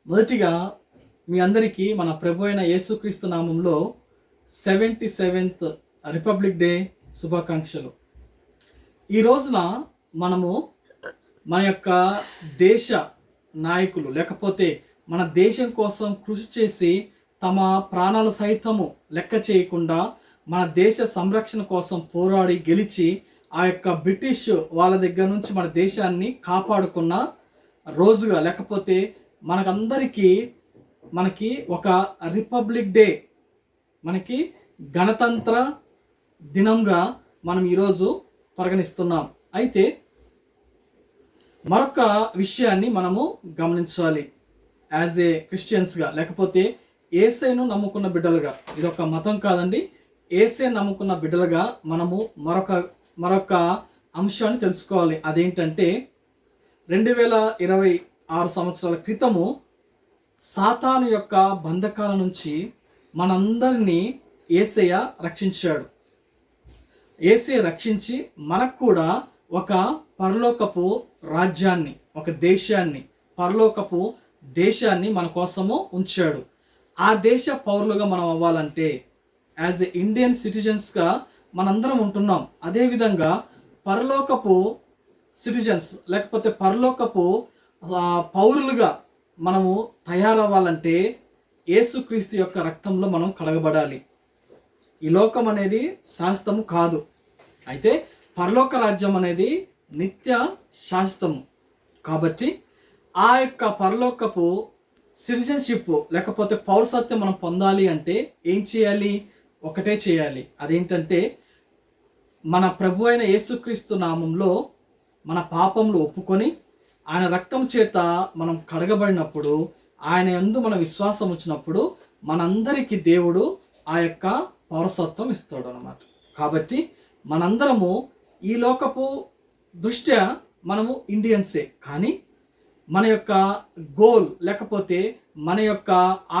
మొదటిగా మీ అందరికీ మన ప్రభు అయిన యేసుక్రీస్తు నామంలో 77th రిపబ్లిక్ డే శుభాకాంక్షలు. ఈ రోజున మనము మన యొక్క దేశ నాయకులు లేకపోతే మన దేశం కోసం కృషి చేసి తమ ప్రాణాలు సైతము లెక్క చేయకుండా మన దేశ సంరక్షణ కోసం పోరాడి గెలిచి ఆ యొక్క బ్రిటిష్ వాళ్ళ దగ్గర నుంచి మన దేశాన్ని కాపాడుకున్న రోజుగా, లేకపోతే మనకి ఒక రిపబ్లిక్ డే, మనకి గణతంత్ర దినంగా మనం ఈరోజు పరిగణిస్తున్నాం. అయితే మరొక విషయాన్ని మనము గమనించాలి. యాజ్ ఏ క్రిస్టియన్స్గా, లేకపోతే యేసయ్యను నమ్ముకున్న బిడ్డలుగా, ఇది ఒక మతం కాదండి, యేసయ్య నమ్ముకున్న బిడ్డలుగా మనము మరొక అంశాన్ని తెలుసుకోవాలి. అదేంటంటే 2026 సంవత్సరాల క్రితము సాతాను యొక్క బంధకాల నుంచి మనందరినీ యేసయ్య రక్షించాడు. యేసయ్య రక్షించి మనకు కూడా ఒక పరలోకపు రాజ్యాన్ని, ఒక దేశాన్ని, పరలోకపు దేశాన్ని మన కోసము ఉంచాడు. ఆ దేశ పౌరులుగా మనం అవ్వాలంటే యాజ్ ఎ ఇండియన్ సిటిజన్స్గా మనందరం ఉంటున్నాం. అదేవిధంగా పరలోకపు సిటిజన్స్ లేకపోతే పరలోకపు పౌరులుగా మనము తయారవ్వాలంటే యేసుక్రీస్తు యొక్క రక్తంలో మనం కడగబడాలి. ఈ లోకం అనేది శాశ్వతము కాదు, అయితే పరలోక రాజ్యం అనేది నిత్య శాశ్వతము. కాబట్టి ఆ యొక్క పరలోకపు సిటిజన్షిప్ లేకపోతే పౌరసత్వం మనం పొందాలి అంటే ఏం చేయాలి? ఒకటే చేయాలి. అదేంటంటే మన ప్రభు అయిన యేసుక్రీస్తు నామంలో మన పాపములు ఒప్పుకొని ఆయన రక్తం చేత మనం కడగబడినప్పుడు, ఆయన యందు మన విశ్వాసం వచ్చినప్పుడు మనందరికీ దేవుడు ఆ యొక్క పౌరసత్వం ఇస్తాడు అన్నమాట. కాబట్టి మనందరము ఈ లోకపు దృష్ట్యా మనము ఇండియన్సే, కానీ మన యొక్క గోల్ లేకపోతే మన యొక్క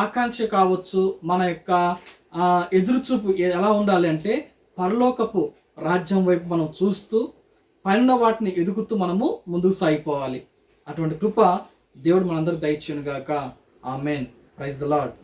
ఆకాంక్ష కావచ్చు, మన యొక్క ఎదురుచూపు ఎలా ఉండాలి అంటే పరలోకపు రాజ్యం వైపు మనం చూస్తూ పైన వాటిని ఎదుగుతూ మనము ముందుకు సాగిపోవాలి. అటువంటి కృప దేవుడు మనందరికి దయచేయును గాక. ఆమేన్. Praise the lord.